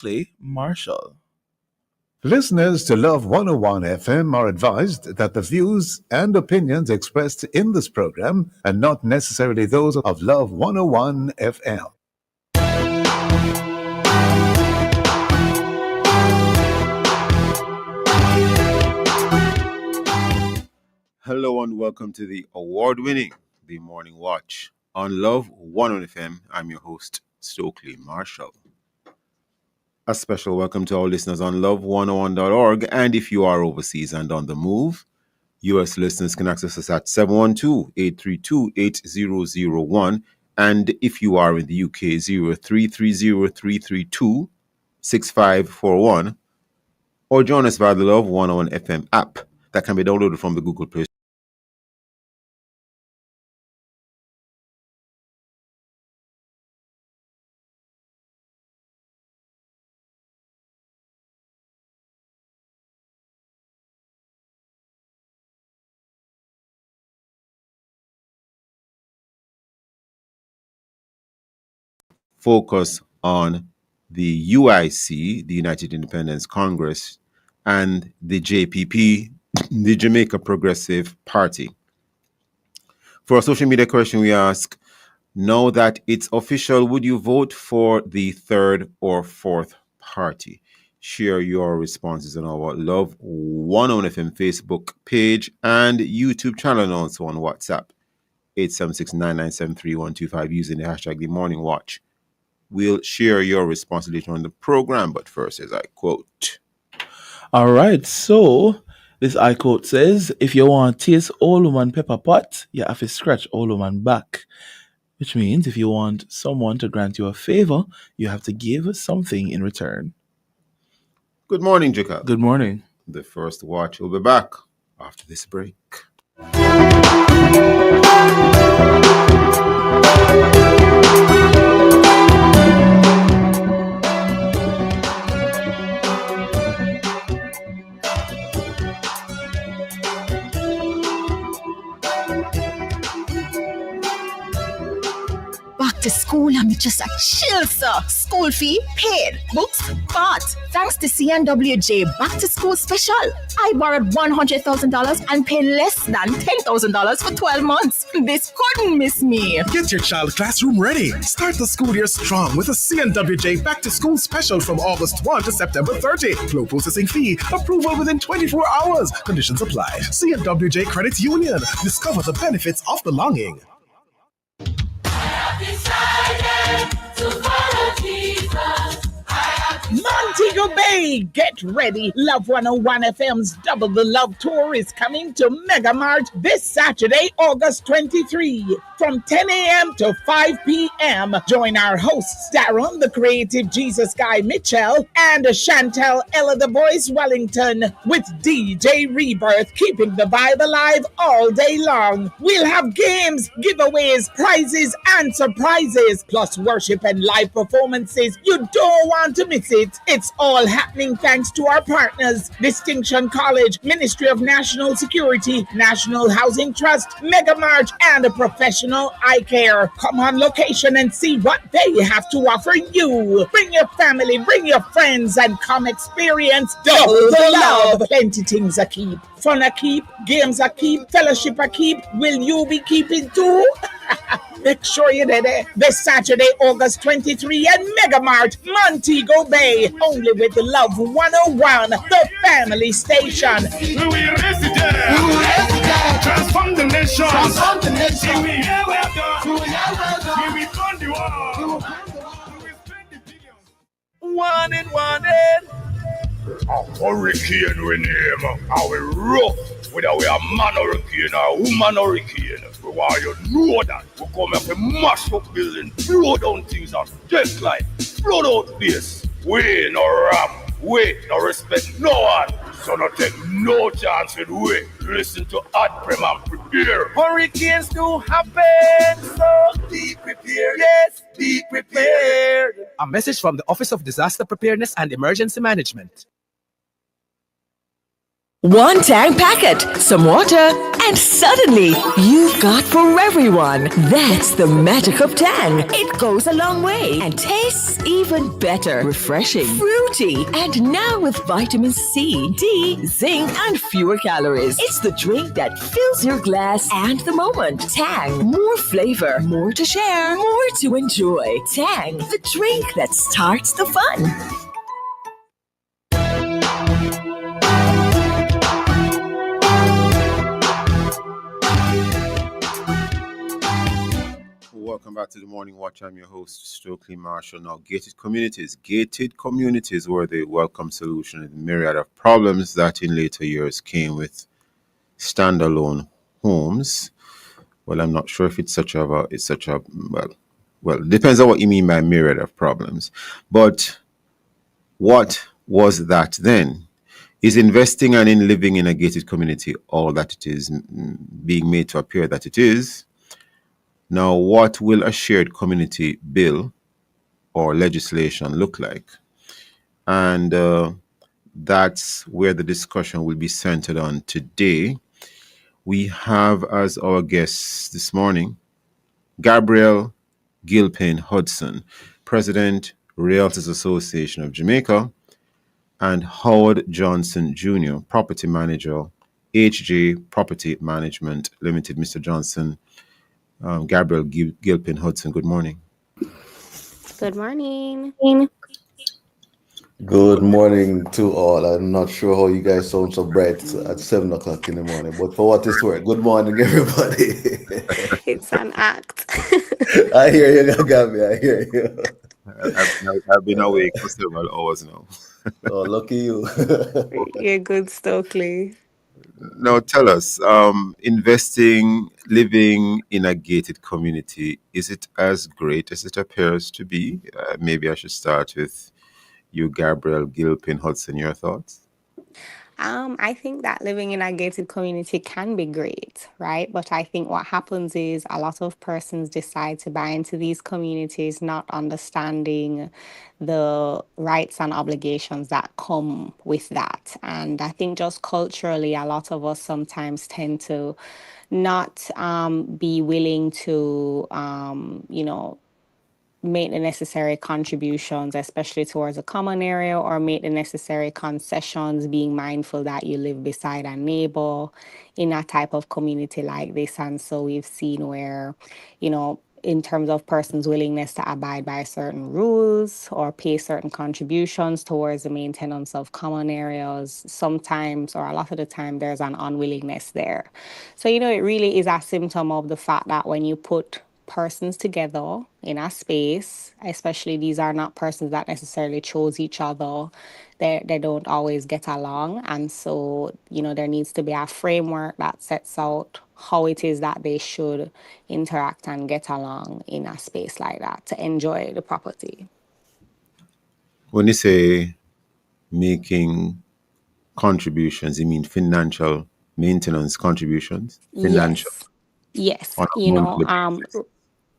Play Marshall. Listeners to Love 101 FM are advised that the views and opinions expressed in this program are not necessarily those of Love 101 FM. Hello and welcome to the award-winning The Morning Watch on Love 101 FM. I'm your host, Stokeley Marshall. A special welcome to all listeners on love101.org, and if you are overseas and on the move, U.S. listeners can access us at 712-832-8001, and if you are in the UK, 0330-332-6541, or join us via the Love 101 FM app that can be downloaded from the Google Play. Focus on the UIC, the United Independence Congress, and the JPP, the Jamaica Progressive Party. For a social media question, we ask, now that it's official, would you vote for the third or fourth party? Share your responses on our Love 101 FM Facebook page and YouTube channel, and also on WhatsApp, 876-997-3125, using the hashtag The Morning Watch. We'll share your response later on the program, but first, as I quote. All right, so this I quote says, if you want to taste old woman pepper pot, you have to scratch old woman back. Which means if you want someone to grant you a favor, you have to give something in return. Good morning, Jacob. Good morning. The first watch will be back after this break. To school, I'm just a chill, sir. School fee paid, books bought. Thanks to CNWJ Back to School Special, I borrowed $100,000 and paid less than $10,000 for 12 months. This couldn't miss me. Get your child classroom ready. Start the school year strong with a CNWJ Back to School Special from August 1 to September 30. Low processing fee, approval within 24 hours. Conditions apply. CNWJ Credit Union. Discover the benefits of belonging. Decided to follow Jesus. Montego Bay, get ready. Love 101 FM's Double the Love Tour is coming to Mega Mart this Saturday, August 23, from 10 a.m. to 5 p.m. Join our hosts, Darren, the creative Jesus guy Mitchell, and Chantel Ella the Voice Wellington, with DJ Rebirth keeping the vibe alive all day long. We'll have games, giveaways, prizes, and surprises, plus worship and live performances. You don't want to miss it. It's all happening thanks to our partners, Distinction College, Ministry of National Security, National Housing Trust, Mega Mart, and Professional Eye Care. Come on location and see what they have to offer you. Bring your family, bring your friends, and come experience Double the Love. Plenty things a keep. Fun a keep, games a keep, fellowship a keep. Will you be keeping too? Make sure you're there this Saturday, August 23 at Mega Mart, Montego Bay, only with Love 101, the family station. We resident. Transform the nation. Transform the nation. We ever done. We fund the world. One and one in. A hurricane we name. Are we rough? Whether we are man hurricane or woman hurricane. We want you know that. We come here to mash up building, blow down things and just like flood out this. We no rap, we no respect no one. So no take no chance with we. Listen to Ad Prem and prepare. Hurricanes do happen, so be prepared. Yes, be prepared. A message from the Office of Disaster Preparedness and Emergency Management. One Tang packet, some water, and suddenly you've got for everyone. That's the magic of Tang. It goes a long way and tastes even better. Refreshing, fruity, and now with vitamin C, D, zinc, and fewer calories. It's the drink that fills your glass and the moment. Tang, more flavor, more to share, more to enjoy. Tang, the drink that starts the fun. Welcome back to the Morning Watch. I'm your host, Stokeley Marshall. Now, gated communities were the welcome solution in the myriad of problems that in later years came with standalone homes. Well, I'm not sure if it's such a well, it depends on what you mean by myriad of problems. But what was that then? Is investing and in living in a gated community all that it is being made to appear that it is? Now, what will a shared community bill or legislation look like? And that's where the discussion will be centered on today. We have as our guests this morning Gabriel Gilpin Hudson, President, Realtors Association of Jamaica, and Howard Johnson Jr., Property Manager, HJ Property Management Limited. Mr. Johnson, Gabriel Gilpin Hudson, good morning. Good morning. Good morning to all. I'm not sure how you guys sound so bright at 7 o'clock in the morning, but for what it's worth, good morning, everybody. It's an act. I hear you, Gabby. I hear you. I've been awake for several hours now. Oh, lucky you. You're good, Stokeley. Now, tell us, living in a gated community, is it as great as it appears to be? Maybe I should start with you, Gabriel Gilpin Hudson. Your thoughts? I think that living in a gated community can be great, right? But I think what happens is a lot of persons decide to buy into these communities not understanding the rights and obligations that come with that. And I think just culturally, a lot of us sometimes tend to not be willing to, make the necessary contributions, especially towards a common area, or make the necessary concessions, being mindful that you live beside a neighbor in a type of community like this. And so we've seen where, in terms of persons' willingness to abide by certain rules or pay certain contributions towards the maintenance of common areas, sometimes or a lot of the time there's an unwillingness there. So, it really is a symptom of the fact that when you put persons together in a space, especially these are not persons that necessarily chose each other. They don't always get along. And so, there needs to be a framework that sets out how it is that they should interact and get along in a space like that to enjoy the property. When you say making contributions, you mean financial maintenance contributions? Financial. Yes. On a monthly basis.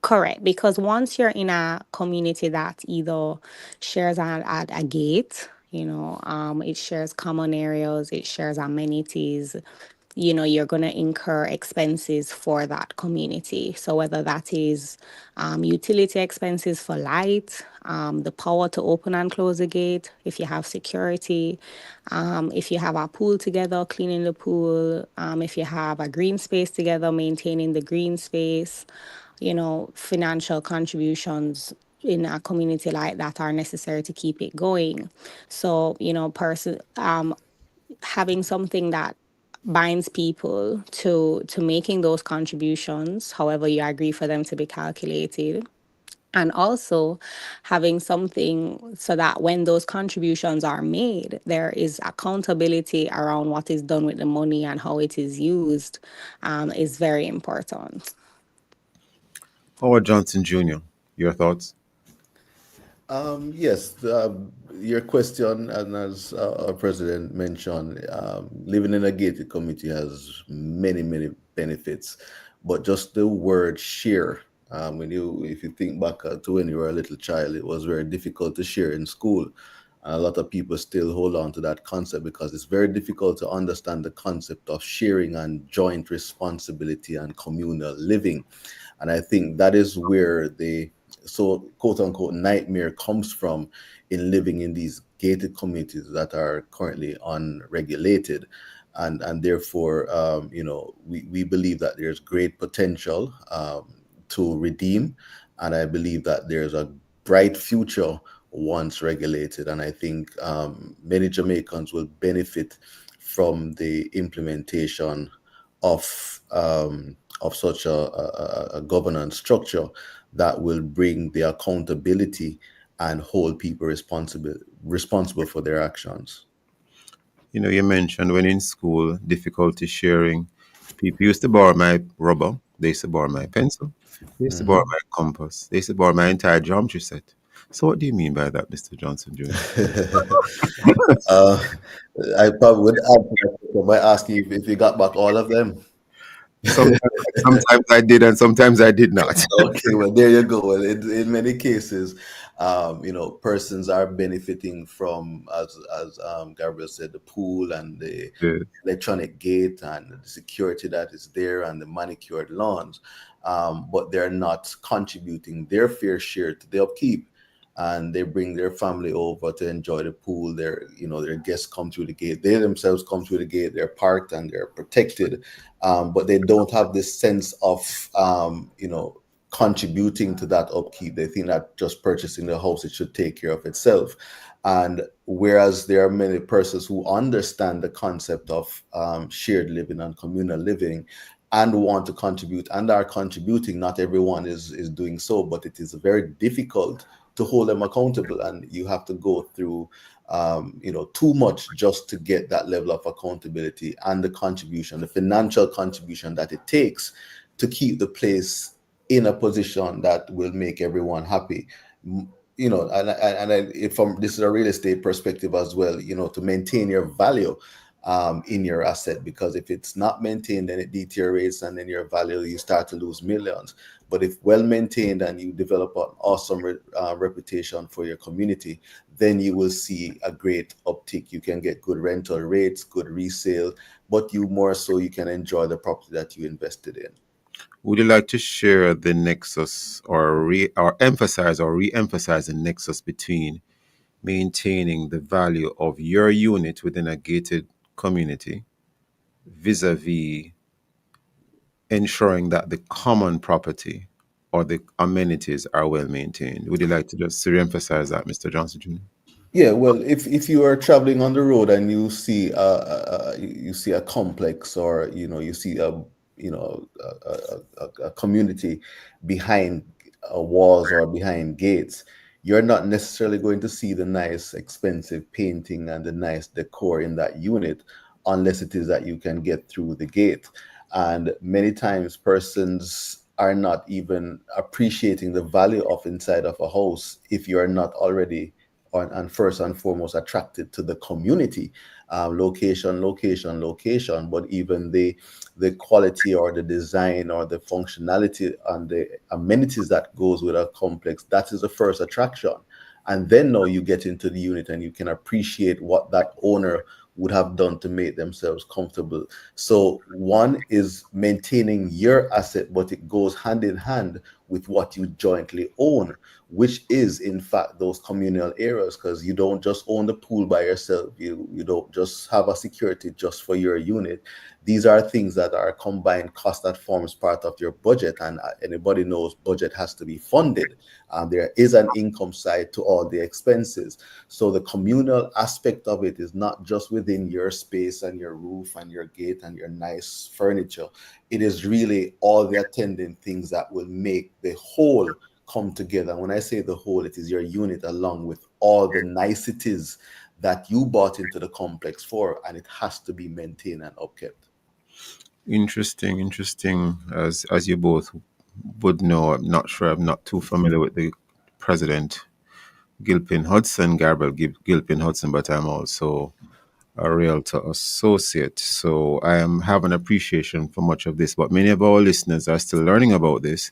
Correct, because once you're in a community that either shares a gate, it shares common areas, it shares amenities, you're going to incur expenses for that community. So whether that is utility expenses for light, the power to open and close the gate, if you have security, if you have a pool together, cleaning the pool, if you have a green space together, maintaining the green space, financial contributions in a community like that are necessary to keep it going. So, having something that binds people to making those contributions, however you agree for them to be calculated, and also having something so that when those contributions are made, there is accountability around what is done with the money and how it is used, is very important. Howard Johnson Jr., your thoughts? Yes, your question, and as our president mentioned, living in a gated community has many, many benefits. But just the word share, if you think back to when you were a little child, it was very difficult to share in school. And a lot of people still hold on to that concept because it's very difficult to understand the concept of sharing and joint responsibility and communal living. And I think that is where the so quote unquote nightmare comes from in living in these gated communities that are currently unregulated. And therefore, we believe that there's great potential to redeem. And I believe that there's a bright future once regulated. And I think many Jamaicans will benefit from the implementation of such a governance structure that will bring the accountability and hold people responsible for their actions. You mentioned when in school, difficulty sharing. People used to borrow my rubber. They used to borrow my pencil. They used to borrow my compass. They used to borrow my entire geometry set. So what do you mean by that, Mr. Johnson Jr.? uh, I probably would add to that by asking if you got back all of them. Sometimes I did and sometimes I did not. Okay, well, there you go. Well, in many cases, persons are benefiting from, as Gabriel said, the pool and the Yeah. electronic gate and the security that is there and the manicured lawns, but they're not contributing their fair share to the upkeep. And they bring their family over to enjoy the pool. Their guests come through the gate. They themselves come through the gate. They're parked and they're protected, but they don't have this sense of, contributing to that upkeep. They think that just purchasing the house, it should take care of itself. And whereas there are many persons who understand the concept of shared living and communal living and want to contribute and are contributing, not everyone is doing so, but it is very difficult to hold them accountable, and you have to go through too much just to get that level of accountability and the financial contribution that it takes to keep the place in a position that will make everyone happy. From this is a real estate perspective as well, to maintain your value in your asset, because if it's not maintained, then it deteriorates, and then your value, you start to lose millions. But if well maintained and you develop an awesome reputation for your community, then you will see a great uptick. You can get good rental rates, good resale, but you can enjoy the property that you invested in. Would you like to share the nexus or emphasize or re-emphasize the nexus between maintaining the value of your unit within a gated community vis-a-vis ensuring that the common property or the amenities are well maintained? Would you like to just re-emphasize that, Mr. Johnson Jr.? Yeah, well, if you are traveling on the road and you see a complex, or you see a community behind walls or behind gates, you're not necessarily going to see the nice, expensive painting and the nice decor in that unit unless it is that you can get through the gate. And many times persons are not even appreciating the value of inside of a house if you are not already and first and foremost attracted to the community. Location, but even the quality or the design or the functionality and the amenities that goes with a complex, that is the first attraction. And then now you get into the unit and you can appreciate what that owner would have done to make themselves comfortable. So one is maintaining your asset, but it goes hand in hand with what you jointly own, which is in fact those communal areas, because you don't just own the pool by yourself. You don't just have a security just for your unit. These are things that are a combined cost that forms part of your budget, and anybody knows budget has to be funded. There is an income side to all the expenses. So the communal aspect of it is not just within your space and your roof and your gate and your nice furniture. It is really all the attendant things that will make the whole come together. When I say the whole, it is your unit along with all the niceties that you bought into the complex for, and it has to be maintained and upkept. Interesting. As you both would know, I'm not sure, I'm not too familiar with the president, Gilpin Hudson, Gabriel Gilpin Hudson, but I'm also a realtor associate. So I have an appreciation for much of this, but many of our listeners are still learning about this.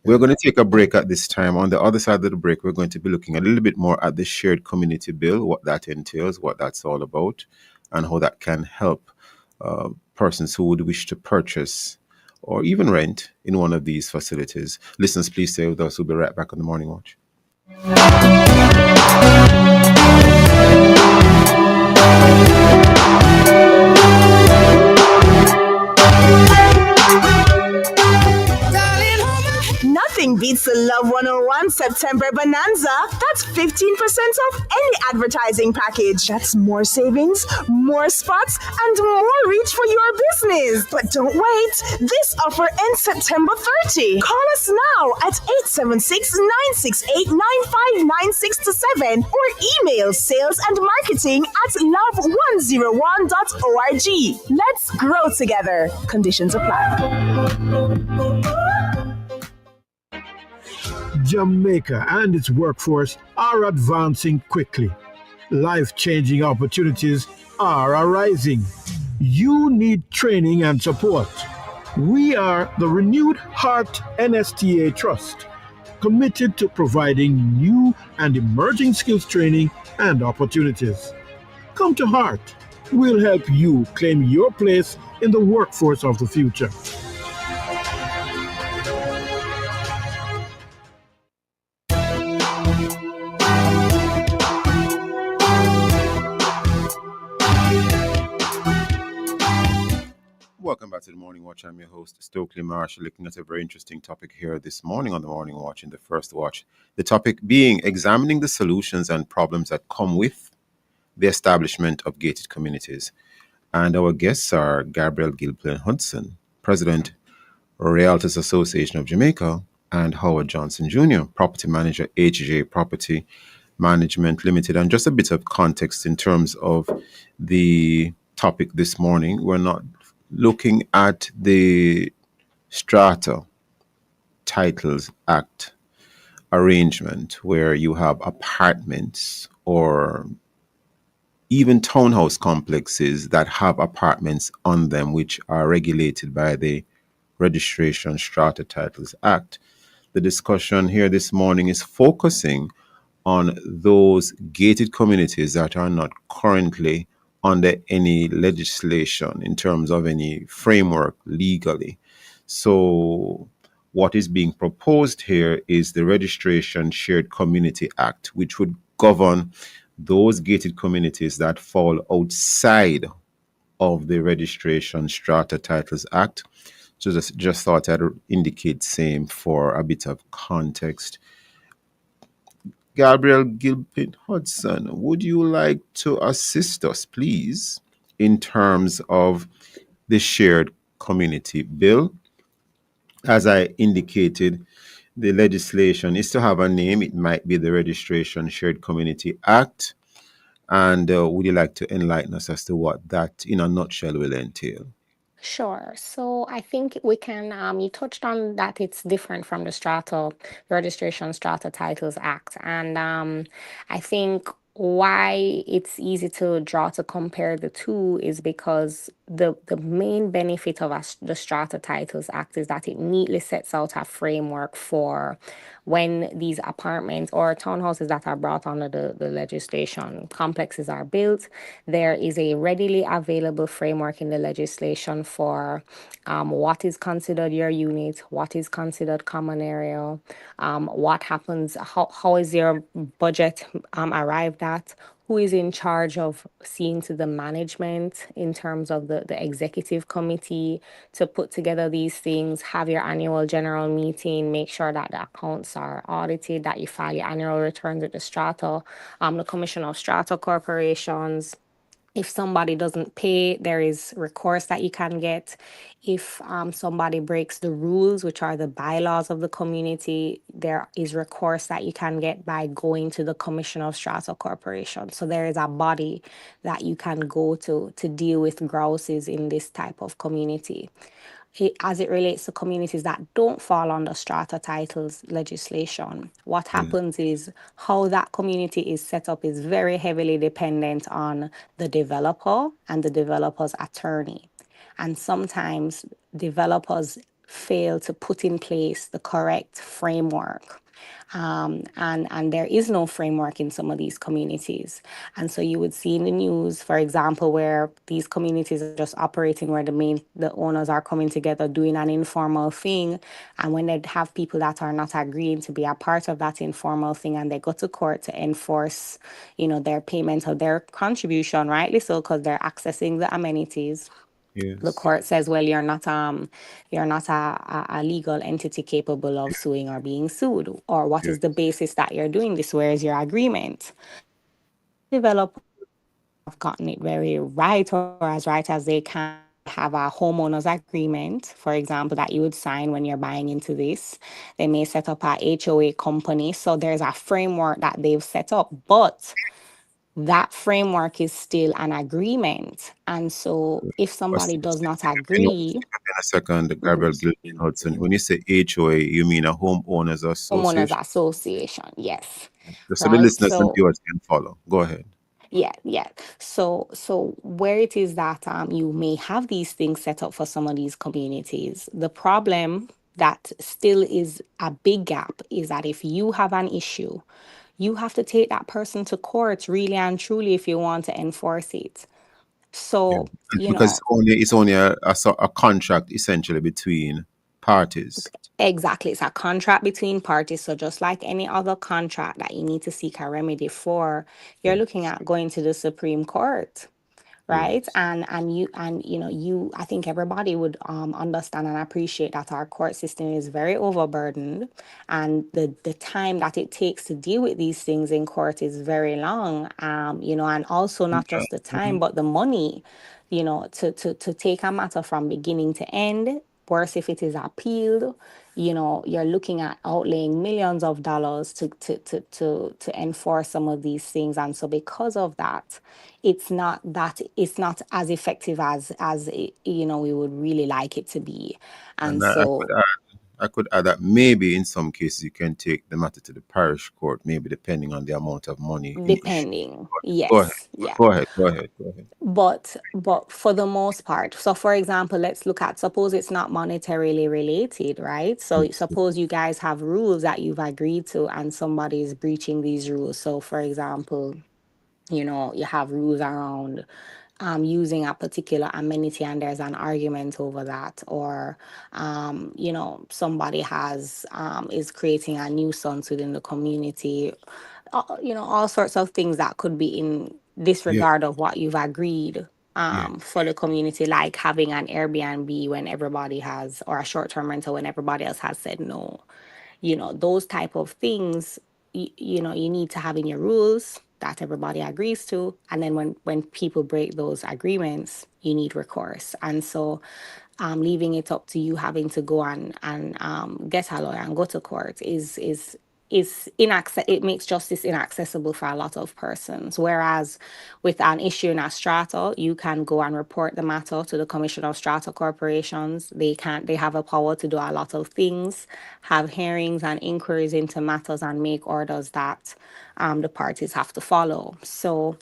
We're going to take a break at this time. On the other side of the break, we're going to be looking a little bit more at the shared community bill, what that entails, what that's all about, and how that can help persons who would wish to purchase or even rent in one of these facilities. Listeners, please stay with us. We'll be right back on the Morning Watch. Nothing beats the Love 101 September Bonanza. That's 15% off any advertising package. That's more savings, more spots, and more reach for your business. But don't wait. This offer ends September 30. Call us now at 876-968-9596 or email sales and marketing at love101.org. Let's grow together. Conditions apply. Jamaica and its workforce are advancing quickly. Life-changing opportunities are arising. You need training and support. We are the Renewed Heart NSTA Trust, committed to providing new and emerging skills training and opportunities. Come to Heart. We'll help you claim your place in the workforce of the future. Welcome back to the Morning Watch. I'm your host, Stokeley Marshall, looking at a very interesting topic here this morning on the Morning Watch in the first watch. The topic being examining the solutions and problems that come with the establishment of gated communities. And our guests are Gabriel Gilpin Hudson, President, Realtors Association of Jamaica, and Howard Johnson Jr., Property Manager, HJ Property Management Limited. And just a bit of context in terms of the topic this morning, we're not looking at the Strata Titles Act arrangement where you have apartments or even townhouse complexes that have apartments on them which are regulated by the Registration Strata Titles Act. The discussion here this morning is focusing on those gated communities that are not currently under any legislation in terms of any framework legally. So what is being proposed here is the Registration Shared Community Act, which would govern those gated communities that fall outside of the Registration Strata Titles Act. So just thought I'd indicate same for a bit of context. Gabriel Gilpin Hudson, would you like to assist us, please, in terms of the shared community bill? As I indicated, the legislation is to have a name. It might be the Registration Shared Community Act. And would you like to enlighten us as to what that, in a nutshell, will entail? Sure. So I think we can, you touched on that it's different from the Registration Strata Titles Act. And I think why it's easy to draw to compare the two is because the main benefit of the Strata Titles Act is that it neatly sets out a framework for when these apartments or townhouses that are brought under the legislation complexes are built. There is a readily available framework in the legislation for what is considered your unit, what is considered common area, what happens, how is your budget arrived at, who is in charge of seeing to the management in terms of the executive committee to put together these things, have your annual general meeting, make sure that the accounts are audited, that you file your annual returns with the Strata, the Commission of Strata Corporations. If somebody doesn't pay, there is recourse that you can get. If somebody breaks the rules, which are the bylaws of the community, there is recourse that you can get by going to the Commission of Strata Corporation. So there is a body that you can go to deal with grouses in this type of community. As it relates to communities that don't fall under strata titles legislation, what happens is how that community is set up is very heavily dependent on the developer and the developer's attorney. And sometimes developers fail to put in place the correct framework. And there is no framework in some of these communities. And so you would see in the news, for example, where these communities are just operating, where the owners are coming together doing an informal thing. And when they have people that are not agreeing to be a part of that informal thing, and they go to court to enforce, their payment of their contribution, rightly so, because they're accessing the amenities. The Yes. court says, well, you're not a legal entity capable of suing or being sued. Or what Yes. is the basis that you're doing this? Where is your agreement? Developers have gotten it very right, or as right as they can, have a homeowners agreement, for example, that you would sign when you're buying into this. They may set up a HOA company. So there's a framework that they've set up, but that framework is still an agreement. And so if somebody does not agree, In a second, Gabriel Gilpin Hudson. When you say HOA, you mean a homeowners homeowners association? association, yes. Just so the Right. listeners and So viewers can follow. Go ahead. yeah. So where it is that you may have these things set up for some of these communities, the problem that still is a big gap is that if you have an issue, you have to take that person to court really and truly if you want to enforce it. Yeah. So, And because it's only a contract essentially between parties. exactly, it's a contract between parties. So just like any other contract that you need to seek a remedy for, you're looking at going to the Supreme Court. Right. And I think everybody would understand and appreciate that our court system is very overburdened, and the time that it takes to deal with these things in court is very long. And also not just the time, but the money, to take a matter from beginning to end. Worse if it is appealed, you're looking at outlaying millions of dollars to enforce some of these things. And so because of that, it's not as effective as we would really like it to be. And And so I could add that maybe in some cases you can take the matter to the parish court, maybe depending on the amount of money in issue. depending, Go ahead. yes, yeah. Go ahead. Go ahead. Go ahead. But for the most part, so for example, let's look at, suppose it's not monetarily related, right? So suppose you guys have rules that you've agreed to and somebody is breaching these rules. So for example, you have rules around using a particular amenity and there's an argument over that, or somebody is creating a nuisance within the community, all sorts of things that could be in Yeah. disregard of what you've agreed Yeah. for the community, like having an Airbnb when everybody has, or a short-term rental when everybody else has said no. Those type of things, you need to have in your rules that everybody agrees to. And then when people break those agreements, you need recourse. And so leaving it up to you having to go and get a lawyer and go to court it makes justice inaccessible for a lot of persons. Whereas with an issue in a strata, you can go and report the matter to the Commission of Strata Corporations. They have a power to do a lot of things, have hearings and inquiries into matters and make orders that the parties have to follow. So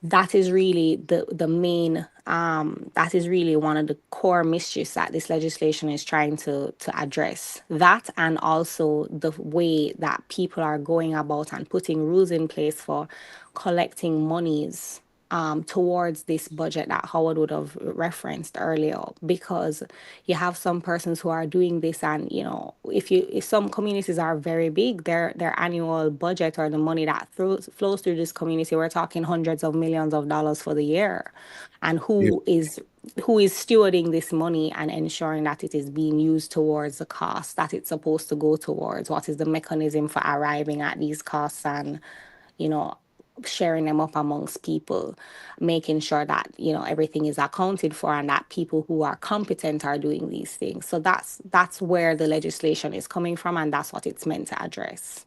that is really the main that is really one of the core mischiefs that this legislation is trying to address. That, and also the way that people are going about and putting rules in place for collecting monies towards this budget that Howard would have referenced earlier, because you have some persons who are doing this, and if some communities are very big, their annual budget, or the money that flows through this community, we're talking hundreds of millions of dollars for the year. And Yeah. who is stewarding this money and ensuring that it is being used towards the cost that it's supposed to go towards? What is the mechanism for arriving at these costs, and you know sharing them up amongst people, making sure that everything is accounted for, and that people who are competent are doing these things? So that's where the legislation is coming from, and that's what it's meant to address.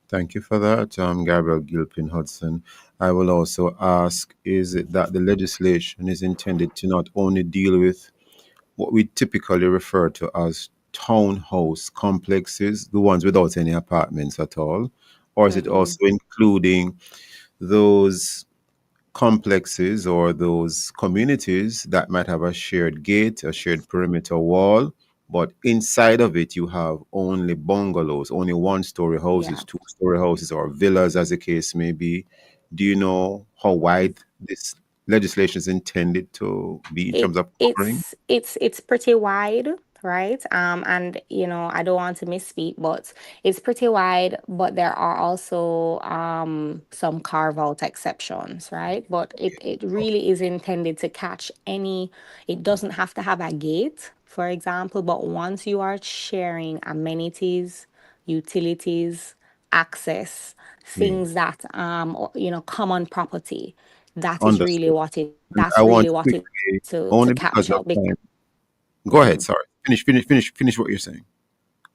Thank you for that, Gabriel Gilpin Hudson. I will also ask, is it that the legislation is intended to not only deal with what we typically refer to as townhouse complexes, the ones without any apartments at all, or is it Mm-mm. also including those complexes or those communities that might have a shared gate, a shared perimeter wall, but inside of it you have only bungalows, only one-story houses, Yeah. two-story houses, or villas, as the case may be. Do you know how wide this legislation is intended to be in terms of covering? It's pretty wide, right? And I don't want to misspeak, but it's pretty wide, but there are also some carve out exceptions, right? But it really is intended to catch any. It doesn't have to have a gate, for example, but once you are sharing amenities, utilities, access, Yeah. things that common property, that is really Understood. what it And that's I want really to what it quickly, to only because capture. of time. Go ahead. Sorry. Finish what you're saying.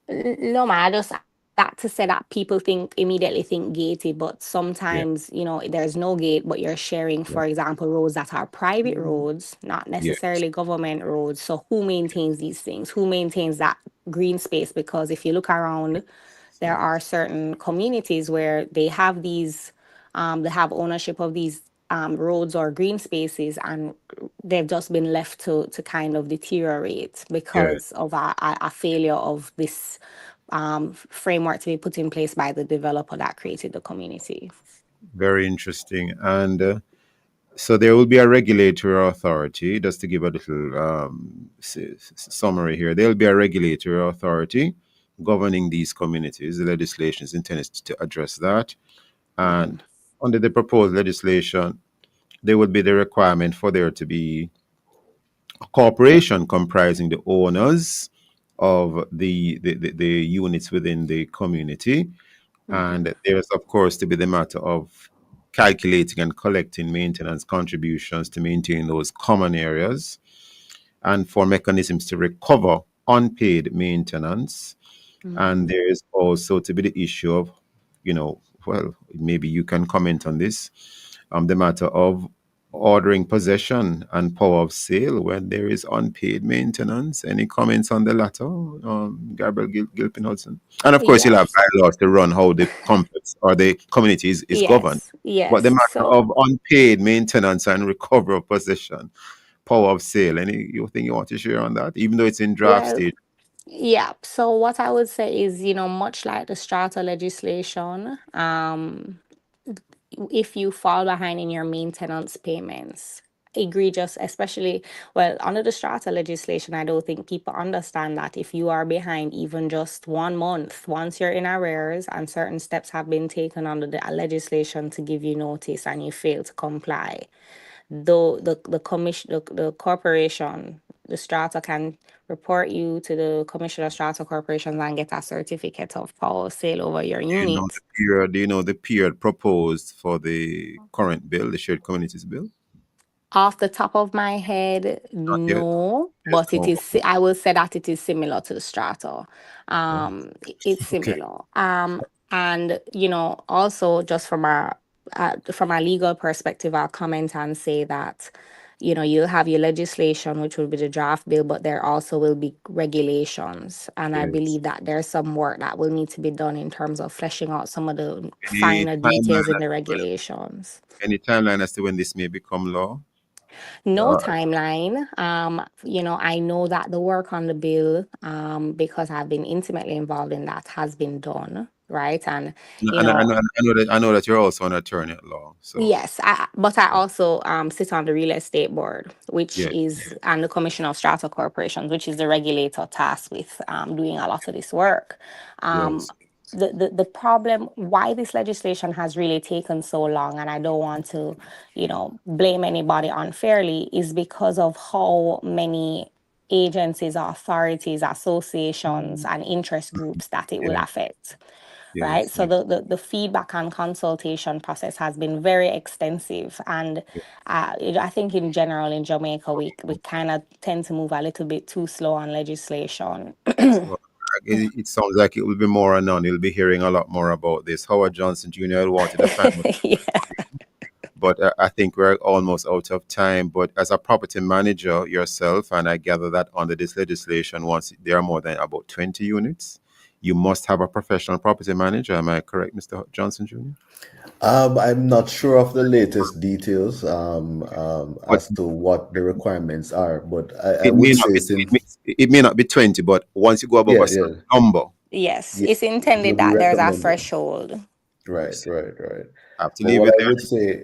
No, man, I just that to say that people immediately think gated, but Yeah. sometimes, there's no gate, but you're sharing, Yeah. for example, roads that are private roads, not Yes. necessarily government roads. So who maintains these things? Who maintains that green space? Because if you look around, there are certain communities where they have ownership of these roads or green spaces, and they've just been left to kind of deteriorate Yeah. because of a failure of this framework to be put in place by the developer that created the community. Very interesting. And so there will be a regulatory authority, just to give a little summary here. There will be a regulatory authority governing these communities. The legislation is intended to address that. And under the proposed legislation, there would be the requirement for there to be a corporation comprising the owners of the units within the community. And there's, of course, to be the matter of calculating and collecting maintenance contributions to maintain those common areas, and for mechanisms to recover unpaid maintenance. And there is also to be the issue of, well, maybe you can comment on this, the matter of ordering possession and power of sale when there is unpaid maintenance. Any comments on the latter, Gabriel Gilpin Hudson? And of course, you'll have Yes, bylaws to run how the complex or the community is governed. But the yes. matter So of unpaid maintenance and recovery of possession, power of sale, any you think you want to share on that, even though it's in draft well, stage? yeah. So what I would say is, much like the strata legislation, if you fall behind in your maintenance payments, egregious, especially, well, under the strata legislation, I don't think people understand that if you are behind even just 1 month, once you're in arrears and certain steps have been taken under the legislation to give you notice and you fail to comply, though the commission the corporation, the strata, can report you to the commissioner of strata corporations and get a certificate of power of sale over your unit. Do you know the period proposed for the current bill, the shared communities bill? Off the top of my head, Not yet. no, Yes, but it no. is. I will say that it is similar to the strata. Oh, It's okay. similar. And also just from a legal perspective, I'll comment and say that you'll have your legislation, which will be the draft bill, but there also will be regulations, and I Yes. believe that there's some work that will need to be done in terms of fleshing out some of the Any finer details timeline in as the to when, regulations. any timeline as to when this may become law? No Uh, timeline. I know that the work on the bill, because I've been intimately involved in that, has been done, right? And you know, I know that you're also an attorney at law. So yes, but I also sit on the real estate board, which yeah, is and the Commission of Strata Corporations, which is the regulator tasked with doing a lot of this work. Um, yes, the problem why this legislation has really taken so long, and I don't want to, blame anybody unfairly, is because of how many agencies, authorities, associations, and interest groups that it will yeah, affect, right? yes, So the feedback and consultation process has been very extensive, and I think in general in Jamaica we kind of tend to move a little bit too slow on legislation. so it sounds like it will be more and on. You'll be hearing a lot more about this. Howard Johnson Jr. wanted a final, Yeah. but I think we're almost out of time. But as a property manager yourself, and I gather that under this legislation, once there are more than about 20 units, you must have a professional property manager. Am I correct, Mr. Johnson Jr.? I'm not sure of the latest details But as to what the requirements are, but I it would may not say be. since it may not be 20, but once you go above a certain number, Yes, Yeah, it's intended you'll be that there's a recommended. threshold. Right. I have to But leave what it I there. would say,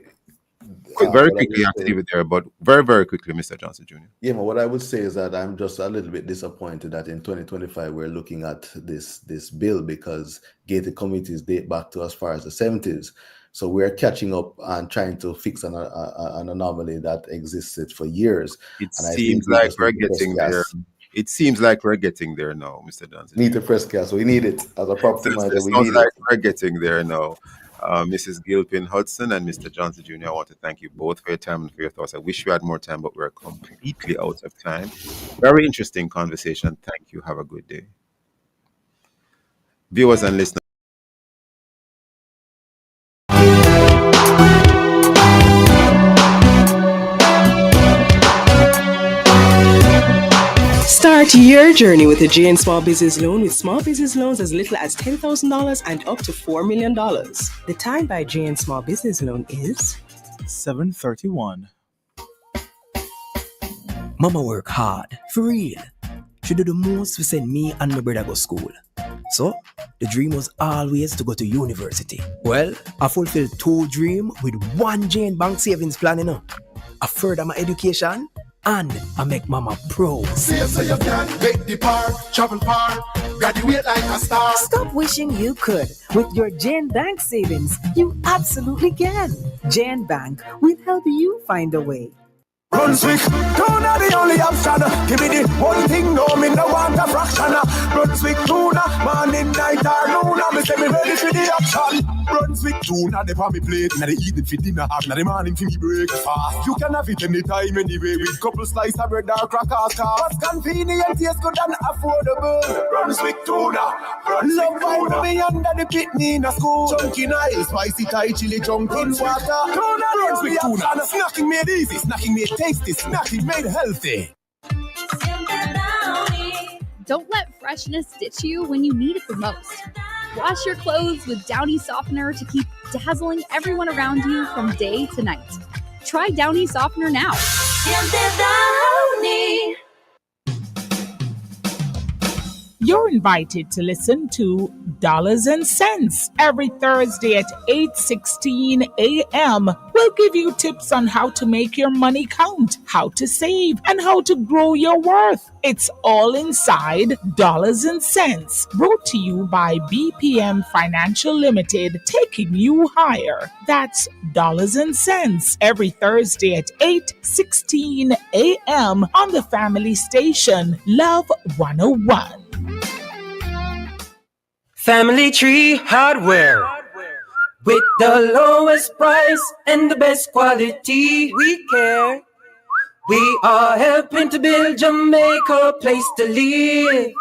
Very quickly, I have to leave it there, but very, very quickly, Mr. Johnson Jr. yeah, but what I would say is that I'm just a little bit disappointed that in 2025 we're looking at this bill because gated communities date back to as far as the 70s. So we're catching up and trying to fix an anomaly that existed for years. It And I seems think we like just we're need to press getting there. gas. It seems like we're getting there now, Mr. Johnson. Need to press gas. We need it as a property manager. It We sounds need like it. we're getting there now. Mrs. Gilpin Hudson and Mr. Johnson Jr., I want to thank you both for your time and for your thoughts. I wish we had more time, but we're completely out of time. Very interesting conversation. Thank you. Have a good day. Viewers and listeners. Start your journey with a JN Small Business Loan with small business loans as little as $10,000 and up to $4 million. The time by JN Small Business Loan is 7:31. Mama work hard, for real. She do the most to send me and my brother go school. So, the dream was always to go to university. Well, I fulfilled 2 dreams with 1 Jane Bank savings plan, you know. I further my education and I make mama proud. See so you can make the part, travel far, graduate like a star. Stop wishing you could. With your Jane Bank savings, you absolutely can. Jane Bank will help you find a way. Brunswick, tuna the only option. Give me the one thing, no, me no want a fraction. Brunswick tuna, morning, night, or noon. Me say me ready for the action. Brunswick tuna, they on me plate. Now they eating for dinner, now the morning for me breakfast. You can have it anytime, anyway. With couple slices of bread or crackers. What's convenient, taste good and affordable. Brunswick tuna, Brunswick tuna. Love me under the pitney in a school. Chunky nice, spicy Thai chili, chunk in water. Tuna, Brunswick tuna. Snacking made easy, snacking made tasty, snacking made healthy. Don't let freshness ditch you when you need it the most. Wash your clothes with Downy Softener to keep dazzling everyone around you from day to night. Try Downy Softener now. You're invited to listen to Dollars and Cents every Thursday at 8:16 a.m. We'll give you tips on how to make your money count, how to save, and how to grow your worth. It's all inside Dollars and Cents, brought to you by BPM Financial Limited, taking you higher. That's Dollars and Cents every Thursday at 8:16 a.m. on the family station, Love 101. Family Tree Hardware. With the lowest price and the best quality, we care. We are helping to build Jamaica a place to live.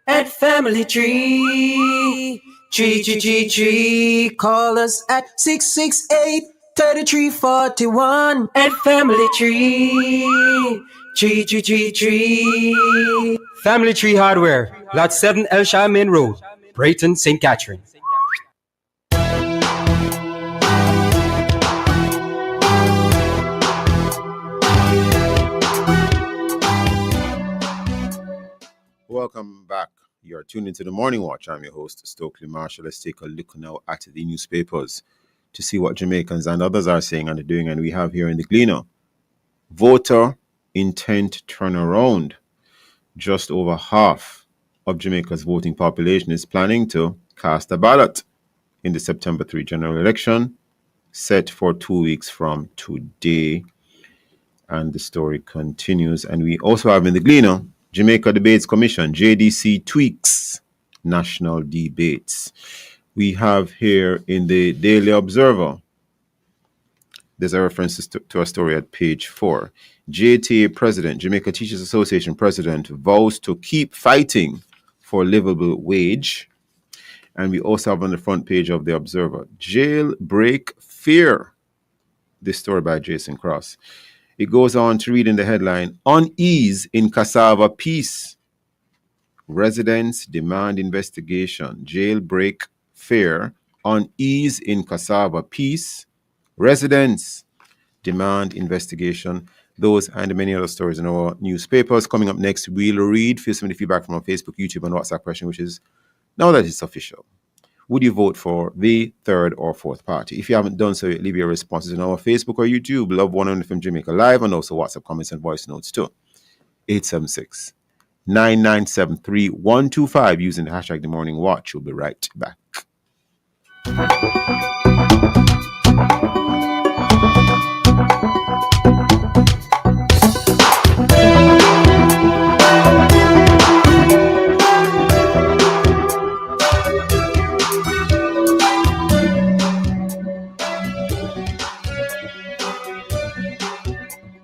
At Family Tree. Tree. Call us at 668-3341. At Family Tree. Tree. Family Tree Hardware, Lot 7 Elshire Main Road, Brayton, St. Catherine. Welcome back. You're tuned into the Morning Watch. I'm your host, Stokeley Marshall. Let's take a look now at the newspapers to see what Jamaicans and others are saying and doing. And we have here in the Gleaner, voter intent turnaround. Just over half of Jamaica's voting population is planning to cast a ballot in the September 3 general election, set for 2 weeks from today. And the story continues. And we also have in the Gleaner, Jamaica Debates Commission, JDC tweaks national debates. We have here in the Daily Observer, there's a reference to a story at page 4. JTA President, Jamaica Teachers Association President, vows to keep fighting for livable wage. And we also have on the front page of the Observer, jailbreak fear. This story by Jason Cross. It goes on to read in the headline, unease in Cassava Peace. Residents demand investigation. Jailbreak fear. Unease in Cassava Peace. Residents demand investigation. Those and many other stories in our newspapers. Coming up next, we'll read some of the feedback from our Facebook, YouTube, and WhatsApp question, which is, now that it's official, would you vote for the third or fourth party? If you haven't done so, leave your responses on our Facebook or YouTube, Love 101 FM Jamaica Live, and also WhatsApp comments and voice notes too. 876-9973-125 using the hashtag The Morning Watch. We'll be right back.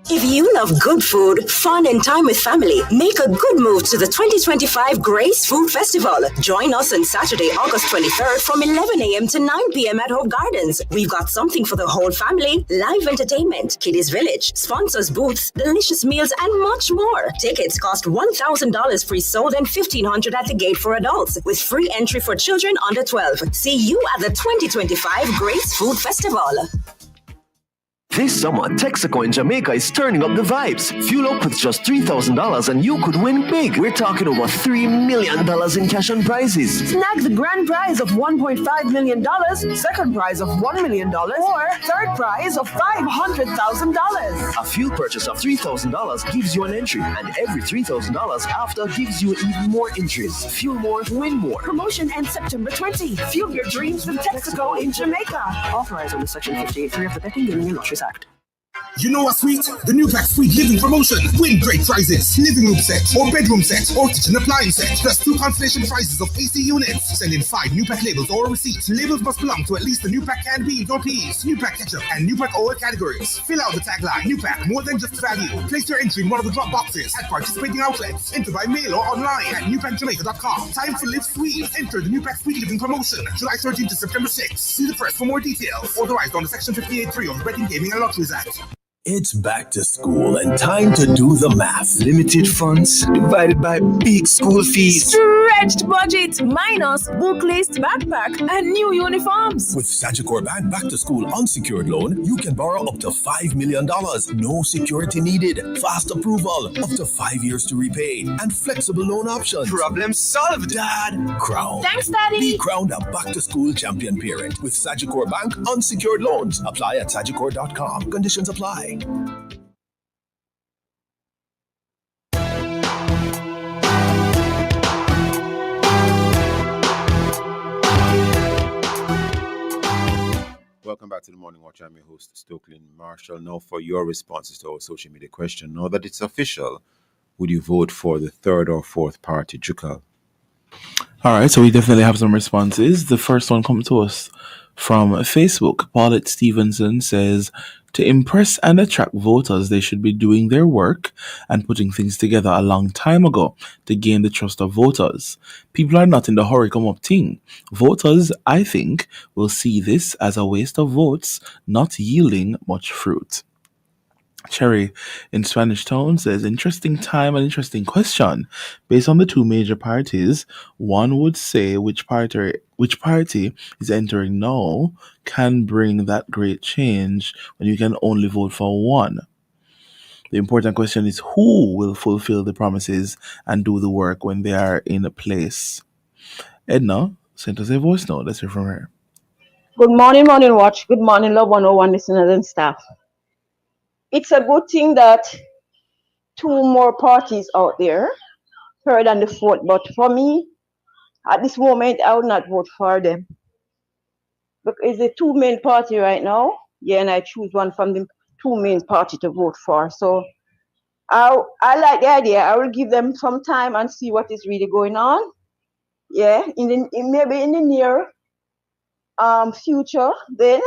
If you love good food, fun, and time with family, make a good move to the 2025 Grace Food Festival. Join us on Saturday, August 23rd from 11 a.m. to 9 p.m. at Hope Gardens. We've got something for the whole family, live entertainment, kiddies village, sponsors booths, delicious meals, and much more. Tickets cost $1,000 free-sold and $1,500 at the gate for adults, with free entry for children under 12. See you at the 2025 Grace Food Festival. This summer, Texaco in Jamaica is turning up the vibes. Fuel up with just $3,000 and you could win big. We're talking over $3 million in cash and prizes. Snag the grand prize of $1.5 million, second prize of $1 million, or third prize of $500,000. A fuel purchase of $3,000 gives you an entry, and every $3,000 after gives you even more entries. Fuel more, win more. Promotion ends September 20. Fuel your dreams with Texaco in Jamaica. Authorized under Section 58.3 of the Betting, Gaming and Lotteries Act. You know what, sweet? The new Pack Sweet Living Promotion. Win great prizes. Living room set, or bedroom set, or kitchen appliance set. Plus 2 consolation prizes of AC units. Send in 5 new pack labels or receipts. Labels must belong to at least the new pack canned beans or peas, new pack ketchup, and new pack oil categories. Fill out the tagline, new pack, more than just value. Place your entry in one of the drop boxes at participating outlets. Enter by mail or online at newpackjamaica.com. Time to live sweet. Enter the new Pack Sweet Living Promotion, July 13th to September 6th. See the press for more details. Authorized under Section 58.3 of the Betting, Gaming and Lotteries Act. It's back to school and time to do the math. Limited funds divided by big school fees. Stretched budget minus book list, backpack, and new uniforms. With Sagicor Bank Back to School unsecured loan, you can borrow up to $5 million. No security needed. Fast approval. Up to 5 years to repay. And flexible loan options. Problem solved, Dad. Crown. Thanks, Daddy. Be crowned a Back to School champion parent with Sagicor Bank unsecured loans. Apply at sagicor.com. Conditions apply. Welcome back to the Morning Watch. I'm your host, Stokeley Marshall. Now for your responses to our social media question. Now that it's official, would you vote for the third or fourth party, Jukal? All right, so we definitely have some responses. The first one comes to us from Facebook. Paulette Stevenson says, to impress and attract voters, they should be doing their work and putting things together a long time ago to gain the trust of voters. People are not in the hurry come up thing. Voters, I think, will see this as a waste of votes, not yielding much fruit. Cherry in Spanish Town says, interesting time and interesting question. Based on the 2 major parties, one would say which party is entering now can bring that great change when you can only vote for one. The important question is who will fulfill the promises and do the work when they are in place. Edna sent us a voice note. Let's hear from her. Good morning, Morning Watch. Good morning, Love 101 listeners and staff. It's a good thing that 2 more parties out there, third and the fourth, but for me, at this moment, I would not vote for them. Because it's the 2 main party right now, and I choose one from the 2 main party to vote for. So I like the idea. I will give them some time and see what is really going on. Yeah, maybe in the near future, then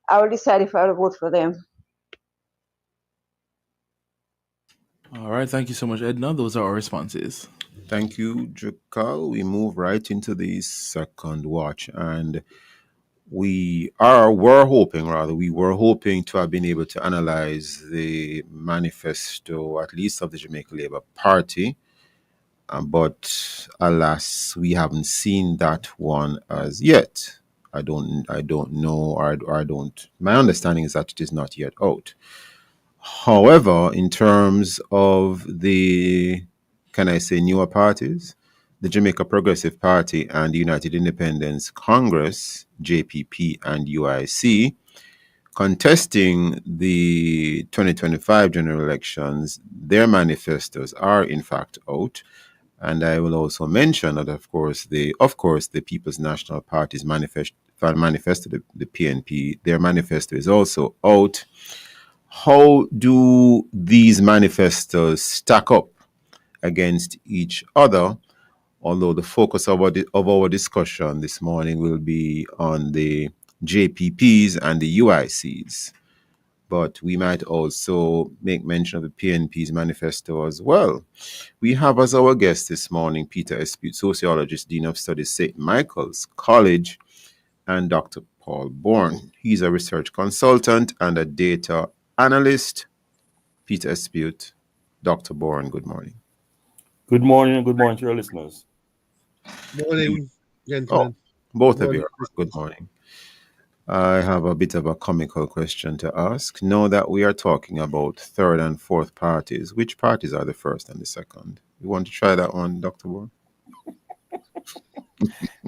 I will decide if I will vote for them. All right, thank you so much, Edna. Those are our responses. Thank you, Jukal. We move right into the second watch, and we were hoping to have been able to analyze the manifesto, at least of the Jamaica Labour Party, but alas, we haven't seen that one as yet. I don't know, or I don't. My understanding is that it is not yet out. However, in terms of the, can I say, newer parties, the Jamaica Progressive Party and the United Independence Congress, JPP and UIC, contesting the 2025 general elections, their manifestos are in fact out. And I will also mention that, of course, the People's National Party's manifesto, the PNP, their manifesto is also out. How do these manifestos stack up against each other? Although the focus of our discussion this morning will be on the JPPs and the UICs. But we might also make mention of the PNP's manifesto as well. We have as our guest this morning Peter Espute, sociologist, Dean of Studies, St. Michael's College, and Dr. Paul Bourne. He's a research consultant and a data analyst. Peter Espute, Dr. Bourne, good morning. Good morning and good morning to your listeners. Morning, gentlemen. Both of you, good morning. I have a bit of a comical question to ask. Now that we are talking about third and fourth parties, which parties are the first and the second? You want to try that one, Dr. Bourne?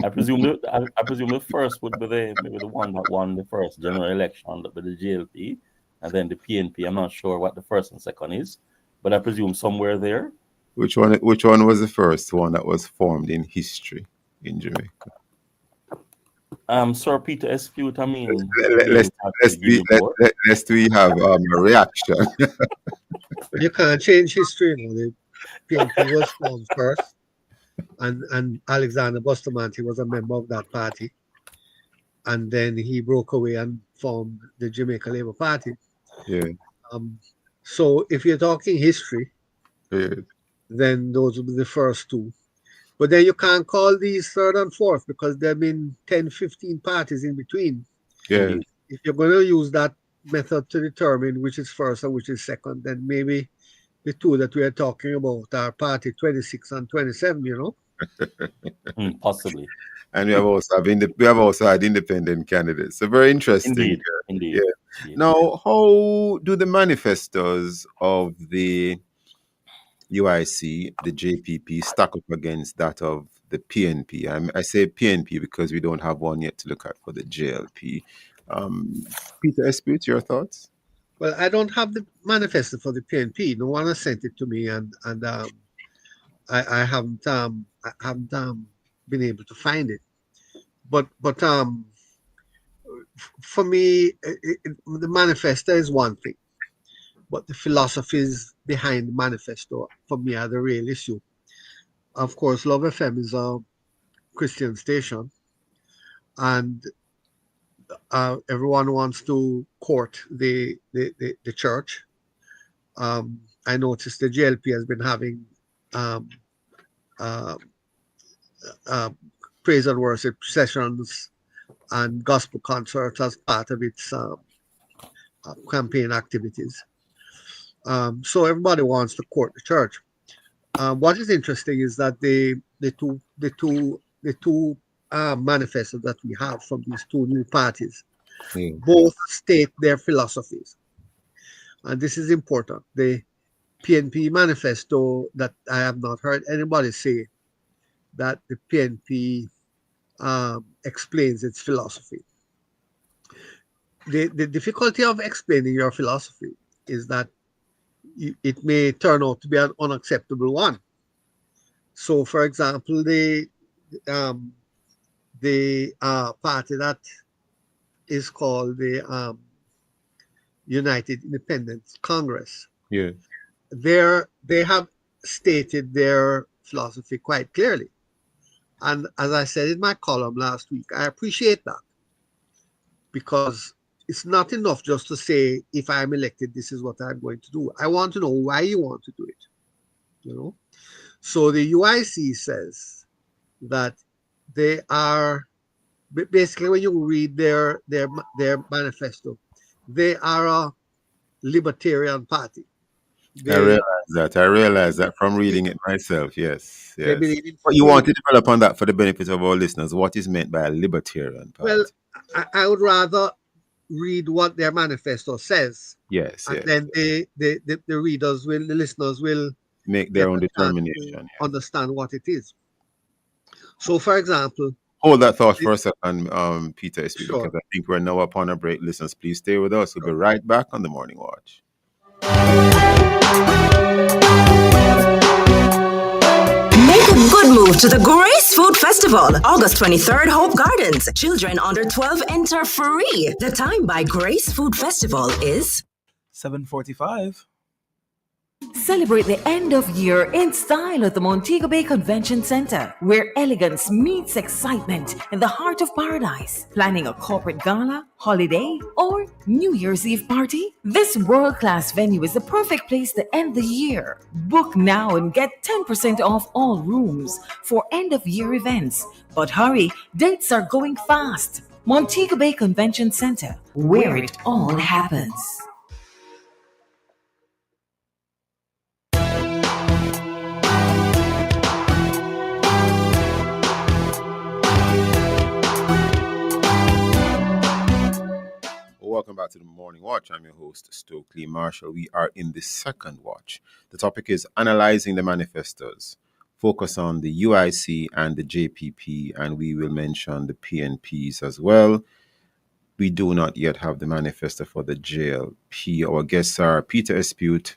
I presume the first would be maybe the one that won the first general election, that be the JLP, and then the PNP. I'm not sure what the first and second is, but I presume somewhere there. Which one was the first one that was formed in history in Jamaica? Sir Peter Espute, I mean, lest we have a reaction. You can't change history. The PNP was formed first, and Alexander Bustamante was a member of that party, and then he broke away and formed the Jamaica Labour Party. Yeah. So if you're talking history, yeah, then those would be the first two. But then you can't call these third and fourth because there have been 10, 15 parties in between. Yeah. If you're going to use that method to determine which is first and which is second, then maybe the two that we are talking about are party 26 and 27, you know? Possibly. And we have also had independent candidates. So very interesting. Indeed. Yeah. Indeed. Now, how do the manifestos of the UIC, the JPP, stack up against that of the PNP? I say PNP because we don't have one yet to look at for the JLP. Peter Espute, your thoughts? Well, I don't have the manifesto for the PNP. No one has sent it to me, and I haven't been able to find it. But for me, the manifesto is one thing. But the philosophies behind the manifesto, for me, are the real issue. Of course, Love FM is a Christian station, and everyone wants to court the church. I noticed the JLP has been having praise and worship sessions and gospel concerts as part of its campaign activities. So everybody wants to court the church. What is interesting is that the two manifestos that we have from these two new parties both state their philosophies, and this is important. The PNP manifesto, that I have not heard anybody say that the PNP explains its philosophy. The difficulty of explaining your philosophy is that it may turn out to be an unacceptable one. So, for example, the party that is called the United Independence Congress, yeah, they have stated their philosophy quite clearly. And as I said in my column last week, I appreciate that, because it's not enough just to say, if I'm elected, this is what I'm going to do. I want to know why you want to do it. So the UIC says that they are basically, when you read their manifesto, they are a libertarian party. I realize that from reading it myself. Yes. But you want to develop on that for the benefit of our listeners. What is meant by a libertarian party? Well, I would rather read what their manifesto says. Yes, And yes. then the readers will, the listeners will Make their get own a chance to determination. understand what it is. So, for example, Hold that thought for a second, Peter, Sure. because I think we're now upon a break. Listeners, please stay with us. We'll be right back on the Morning Watch. Make a good move to the Grace Food Festival, August 23rd, Hope Gardens. Children under 12 enter free. The time by Grace Food Festival is 7:45. Celebrate the end of year in style at the Montego Bay Convention Center, where elegance meets excitement in the heart of paradise. Planning a corporate gala, holiday, or New Year's Eve party? This world-class venue is the perfect place to end the year. Book now and get 10% off all rooms for end-of-year events. But hurry, dates are going fast. Montego Bay Convention Center, where it all happens. Welcome back to the Morning Watch. I'm your host, Stokeley Marshall. We are in the second watch. The topic is analyzing the manifestos. Focus on the UIC and the JPP, and we will mention the PNPs as well. We do not yet have the manifesto for the JLP. Our guests are Peter Espute,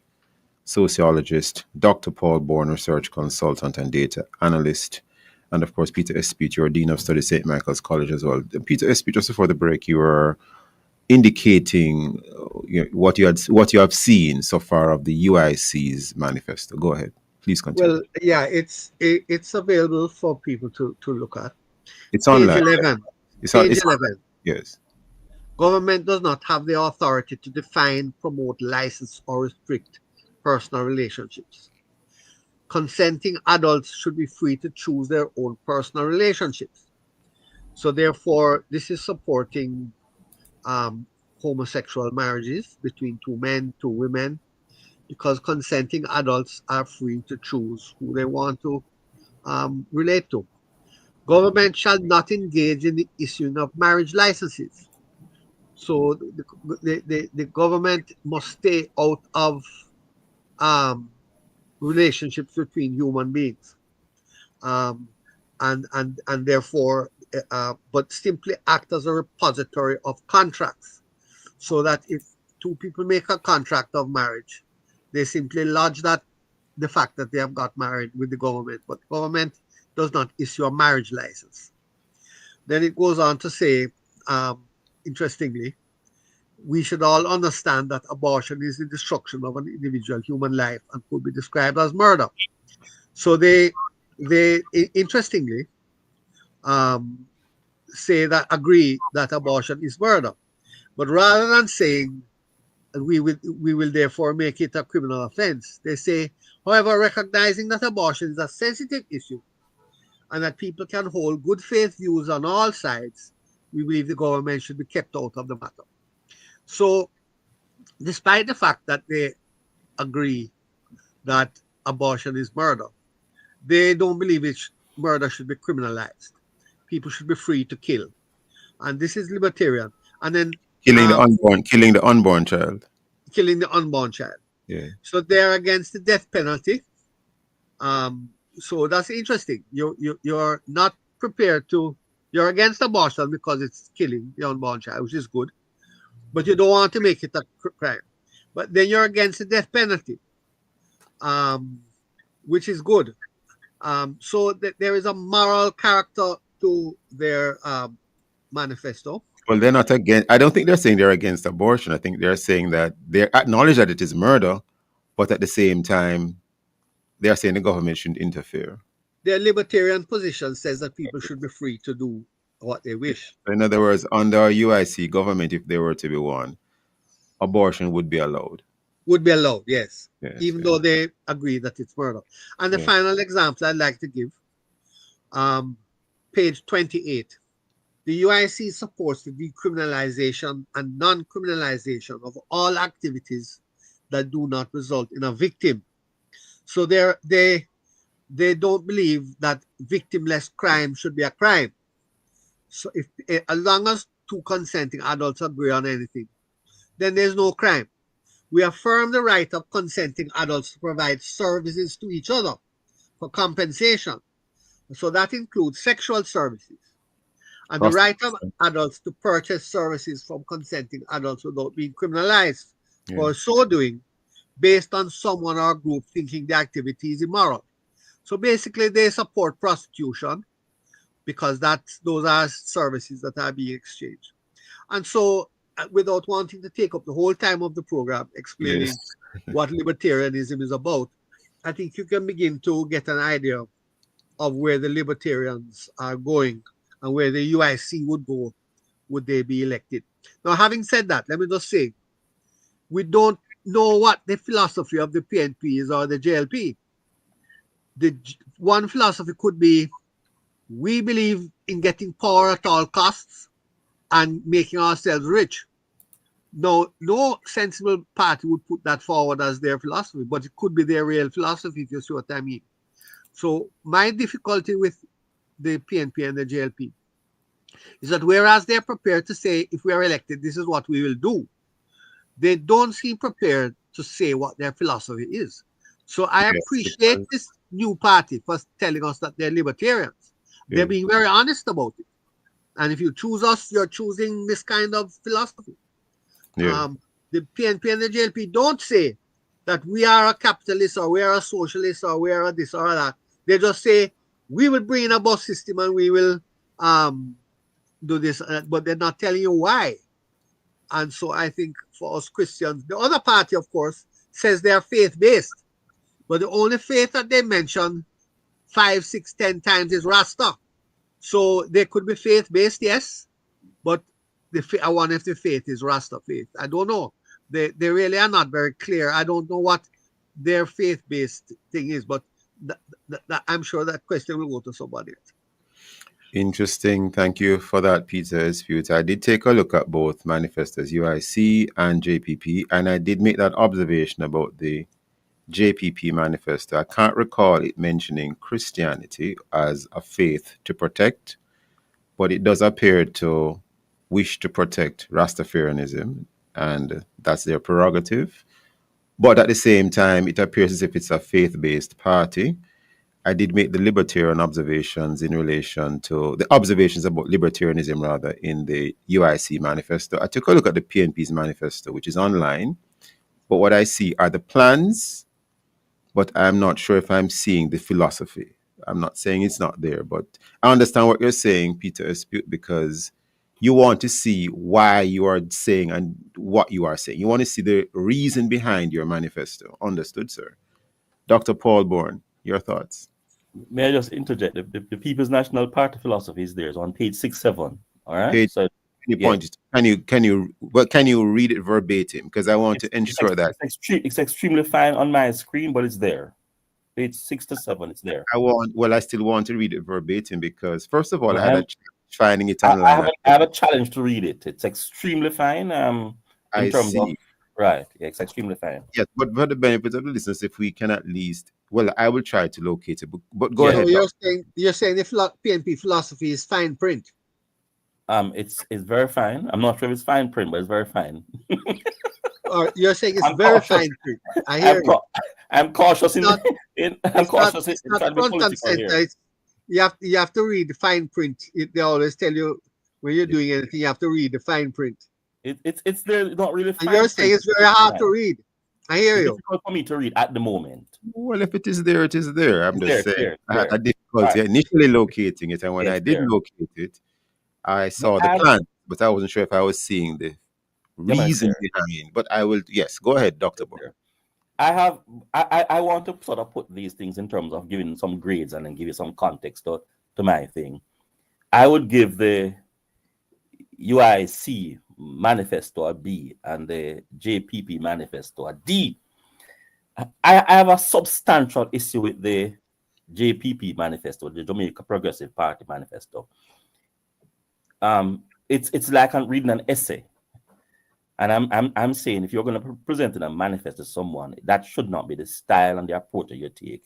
sociologist, Dr. Paul Bourne, research consultant and data analyst, and of course, Peter Espute, you're Dean of Studies, St. Michael's College as well. Peter Espute, just before the break, you were indicating what you have seen so far of the UIC's manifesto. Go ahead, please continue. Well, yeah, it's available for people to look at. It's Page online. 11. It's Page it's 11. Yes. Government does not have the authority to define, promote, license, or restrict personal relationships. Consenting adults should be free to choose their own personal relationships. So therefore, this is supporting homosexual marriages between two men, two women, because consenting adults are free to choose who they want to relate to. Government shall not engage in the issuing of marriage licenses. So the government must stay out of relationships between human beings, and therefore, but simply act as a repository of contracts, so that if two people make a contract of marriage, they simply lodge the fact that they have got married with the government, but the government does not issue a marriage license. Then it goes on to say, interestingly, we should all understand that abortion is the destruction of an individual human life and could be described as murder. So they interestingly say that, agree that abortion is murder, but rather than saying we will therefore make it a criminal offense, they say, however, recognizing that abortion is a sensitive issue and that people can hold good faith views on all sides, we believe the government should be kept out of the matter. So, despite the fact that they agree that abortion is murder, they don't believe murder should be criminalized. People should be free to kill, and this is libertarian. And then killing the unborn child. Killing the unborn child. Yeah. So they're against the death penalty. So that's interesting. You're not prepared to. You're against abortion because it's killing the unborn child, which is good, but you don't want to make it a crime. But then you're against the death penalty, which is good. So there is a moral character to their manifesto. Well, they're not against. I don't think they're saying they're against abortion. I think they're saying that they acknowledge that it is murder, but at the same time, they are saying the government shouldn't interfere. Their libertarian position says that people should be free to do what they wish. In other words, under UIC government, if there were to be one, abortion would be allowed. Would be allowed, yes. Even though they agree that it's murder. And the final example I'd like to give, page 28. The UIC supports the decriminalization and non-criminalization of all activities that do not result in a victim. So they don't believe that victimless crime should be a crime. So as long as two consenting adults agree on anything, then there's no crime. We affirm the right of consenting adults to provide services to each other for compensation. So that includes sexual services. And the right of adults to purchase services from consenting adults without being criminalized for so doing based on someone or group thinking the activity is immoral. So basically they support prostitution because those are services that are being exchanged. And so without wanting to take up the whole time of the program explaining what libertarianism is about, I think you can begin to get an idea of where the libertarians are going and where the UIC would go would they be elected. Now, having said that, let me just say, we don't know what the philosophy of the PNP is or the JLP. The one philosophy could be, we believe in getting power at all costs and making ourselves rich. No sensible party would put that forward as their philosophy, but it could be their real philosophy, if you see what I mean. So my difficulty with the PNP and the JLP is that whereas they're prepared to say, if we are elected, this is what we will do, they don't seem prepared to say what their philosophy is. So I appreciate this new party for telling us that they're libertarians. They're being very honest about it. And if you choose us, you're choosing this kind of philosophy. The PNP and the JLP don't say that we are a capitalist or we are a socialist or we are a this or that. They just say, we will bring in a bus system and we will do this, but they're not telling you why. And so I think for us Christians, the other party, of course, says they are faith-based. But the only faith that they mention 5, 6, 10 times is Rasta. So they could be faith-based, yes, but I wonder if the faith is Rasta faith. I don't know. They really are not very clear. I don't know what their faith-based thing is, but I'm sure that question will go to somebody else. Interesting. Thank you for that, Peter Dispute. I did take a look at both manifestos, UIC and JPP, and I did make that observation about the JPP manifesto. I can't recall it mentioning Christianity as a faith to protect, but it does appear to wish to protect Rastafarianism, and that's their prerogative. But at the same time, it appears as if it's a faith-based party. I did make the libertarian observations in relation to the observations about libertarianism, rather, in the UIC manifesto. I took a look at the PNP's manifesto, which is online. But what I see are the plans, but I'm not sure if I'm seeing the philosophy. I'm not saying it's not there, but I understand what you're saying, Peter Dispute, because you want to see why you are saying and what you are saying. You want to see the reason behind your manifesto. Understood, sir. Dr. Paul Bourne, your thoughts? May I just interject? The People's National Party philosophy is there. It's on page 6-7. All right. Page, So can you read it verbatim? Because I want to ensure that it's extremely fine on my screen, but it's there. Page 6-7. It's there. I still want to read it verbatim because, first of all, I had a challenge finding it online. I have a challenge to read it. It's extremely fine. In terms of right, yeah, it's extremely fine. Yes, but for the benefit of the listeners, if we can at least, I will try to locate it. But go ahead. You're saying the PNP philosophy is fine print. It's very fine. I'm not sure if it's fine print, but it's very fine. Or you're saying it's very fine print. I hear you. I'm cautious I'm cautious in trying to be political here. You have to read the fine print. They always tell you when you're doing anything, you have to read the fine print. It's there, not really fine. And you're saying it's very hard to read. I hear you. It's difficult for me to read at the moment. Well, if it is there, it is there. I'm just saying. I had a difficulty initially locating it, and when I did locate it, I saw the plan, but I wasn't sure if I was seeing the reason behind. But I will. Yes, go ahead, Dr. Bourne. I want to sort of put these things in terms of giving some grades and then give you some context to my thing. I would give the UIC manifesto a B and the JPP manifesto a D. I have a substantial issue with the JPP manifesto, the Jamaica Progressive Party manifesto. It's like I'm reading an essay. And I'm saying if you're going to present in a manifesto to someone, that should not be the style and the approach that you take.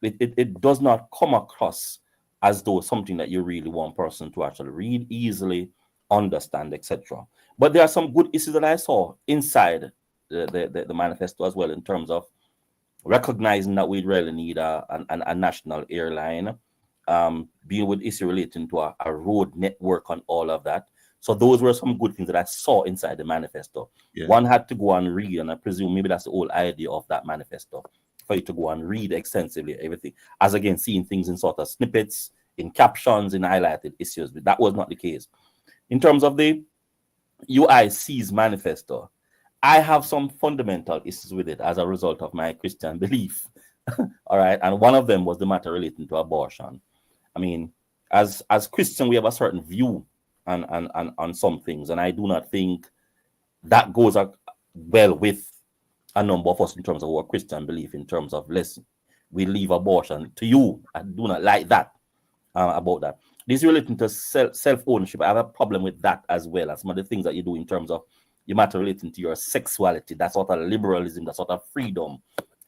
It does not come across as though something that you really want person to actually read easily understand, etc. But there are some good issues that I saw inside the manifesto as well, in terms of recognizing that we really need a national airline, being with issue relating to a road network and all of that. So those were some good things that I saw inside the manifesto. Yeah. One had to go and read, and I presume maybe that's the whole idea of that manifesto, for you to go and read extensively everything, as again seeing things in sort of snippets, in captions, in highlighted issues. But that was not the case. In terms of the UIC's manifesto, I have some fundamental issues with it as a result of my Christian belief. All right. And one of them was the matter relating to abortion. I mean, as Christian, we have a certain view on some things. And I do not think that goes well with a number of us in terms of our Christian belief, in terms of, listen, we leave abortion to you. I do not like that about that. This relating to self-ownership, I have a problem with that as well, as some of the things that you do in terms of your matter relating to your sexuality, that sort of liberalism, that sort of freedom.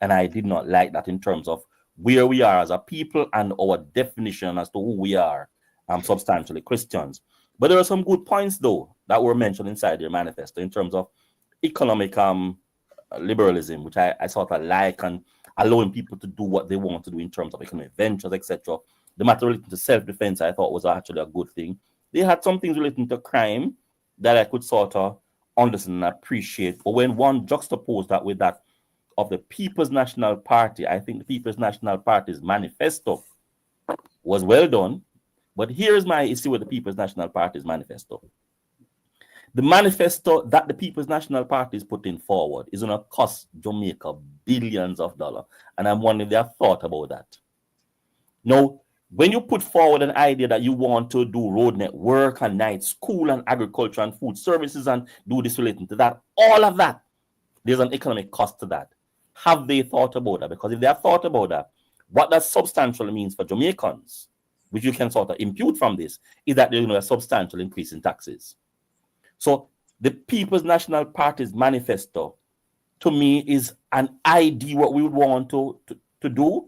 And I did not like that in terms of where we are as a people and our definition as to who we are, substantially Christians. But there are some good points, though, that were mentioned inside your manifesto in terms of economic liberalism, which I sort of like, and allowing people to do what they want to do in terms of economic ventures, etc. The matter relating to self-defense, I thought was actually a good thing. They had some things relating to crime that I could sort of understand and appreciate. But when one juxtaposed that with that of the People's National Party, I think the People's National Party's manifesto was well done. But here's my issue with the People's National Party's manifesto. The manifesto that the People's National Party is putting forward is going to cost Jamaica billions of dollars. And I'm wondering if they have thought about that. Now, when you put forward an idea that you want to do road network and night school and agriculture and food services and do this relating to that, all of that, there's an economic cost to that. Have they thought about that? Because if they have thought about that, what that substantially means for Jamaicans, which you can sort of impute from this, is that there's a substantial increase in taxes. So the People's National Party's manifesto, to me, is an idea what we would want to do,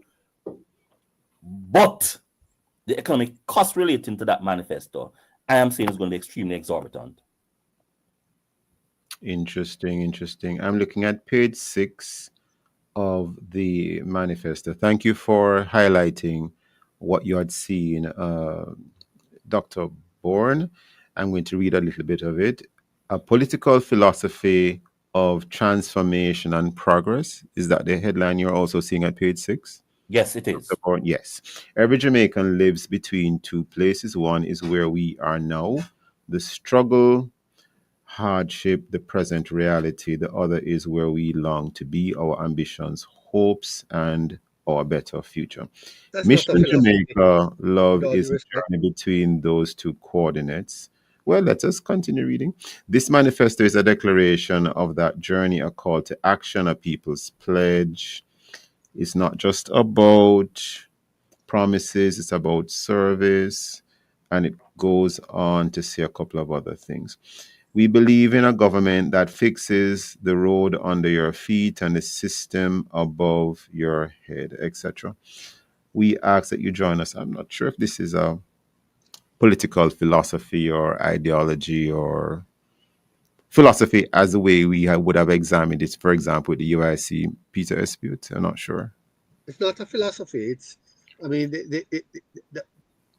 but the economic cost relating to that manifesto, I am saying, is going to be extremely exorbitant. Interesting. I'm looking at page 6 of the manifesto. Thank you for highlighting what you had seen, Dr. Bourne. I'm going to read a little bit of it. A political philosophy of transformation and progress. Is that the headline you're also seeing at page 6? Yes, it is. Yes. Every Jamaican lives between two places. One is where we are now, the struggle, hardship, the present reality. The other is where we long to be, our ambitions, hopes, and our better future. That's Mission not a philosophy. Jamaica, love With all is due a respect. journey between those two coordinates. Well, let us continue reading. This manifesto is a declaration of that journey, a call to action, a people's pledge. It's not just about promises, it's about service, and it goes on to say a couple of other things. We believe in a government that fixes the road under your feet and the system above your head, etc. We ask that you join us. I'm not sure if this is a political philosophy or ideology or philosophy as the way we would have examined it, for example, with the UIC Peter Espute. I'm not sure. It's not a philosophy. I mean,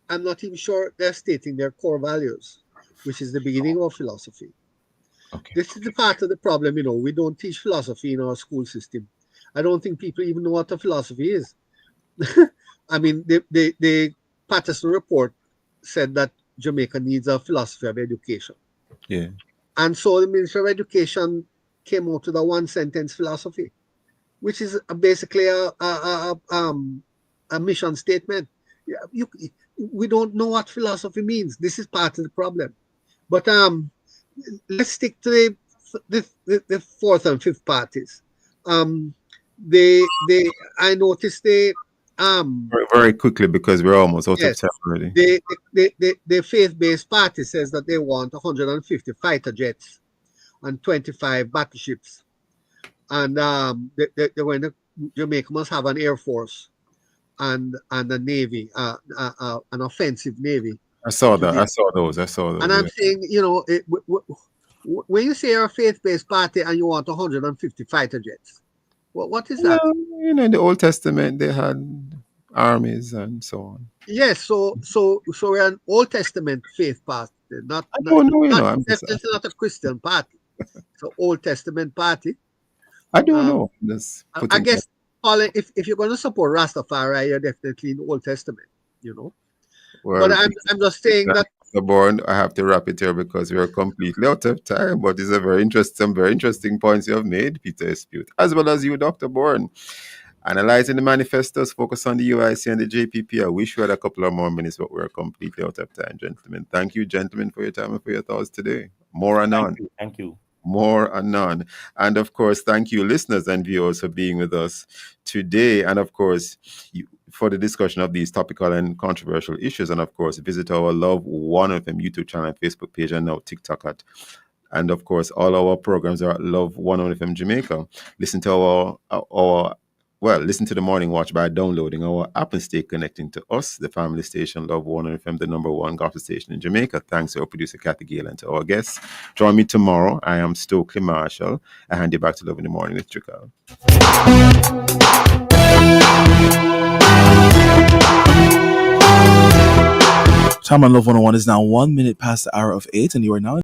I'm not even sure they're stating their core values, which is the beginning of philosophy. Okay. This is the part of the problem, we don't teach philosophy in our school system. I don't think people even know what a philosophy is. I mean, the Patterson report said that Jamaica needs a philosophy of education. Yeah. And so the Ministry of Education came out with a one-sentence philosophy, which is basically a mission statement. We don't know what philosophy means. This is part of the problem. But let's stick to the fourth and fifth parties. I noticed very quickly, because we're almost out of time already. The faith-based party says that they want 150 fighter jets and 25 battleships, and Jamaica must have an air force and a navy, an offensive navy I saw that. today. I saw those. And I'm Yeah. saying, when you say you're a faith-based party and you want 150 fighter jets, what is that? Well, in the Old Testament, they had armies and so on. Yes, so we're an Old Testament faith party, not I don't know, not I'm just, definitely not a Christian party. It's an Old Testament party. I don't know. Just I putting guess, Paul, if you're going to support Rastafari, you're definitely in the Old Testament, But well, I'm just saying that. Dr. Bourne, I have to wrap it here because we are completely out of time. But it's some very interesting points you have made, Peter Espute, as well as you, Dr. Bourne. Analyzing the manifestos, focus on the UIC and the JPP. I wish we had a couple of more minutes, but we're completely out of time, gentlemen. Thank you, gentlemen, for your time and for your thoughts today. More anon. Thank you. More anon. And of course, thank you, listeners and viewers, for being with us today. And of course, for the discussion of these topical and controversial issues. And of course, visit our Love One FM YouTube channel and Facebook page, and now TikTok at. And of course, all our programs are at Love One FM Jamaica. Listen to listen to the Morning Watch by downloading our app and stay connecting to us, the family station, Love One FM, the #1 gospel station in Jamaica. Thanks to our producer, Kathy Gale, and to our guests. Join me tomorrow. I am Stokeley Marshall. I hand you back to Love in the Morning with Trickle. Time on Love 101 is now 1 minute past the hour of 8, and you are now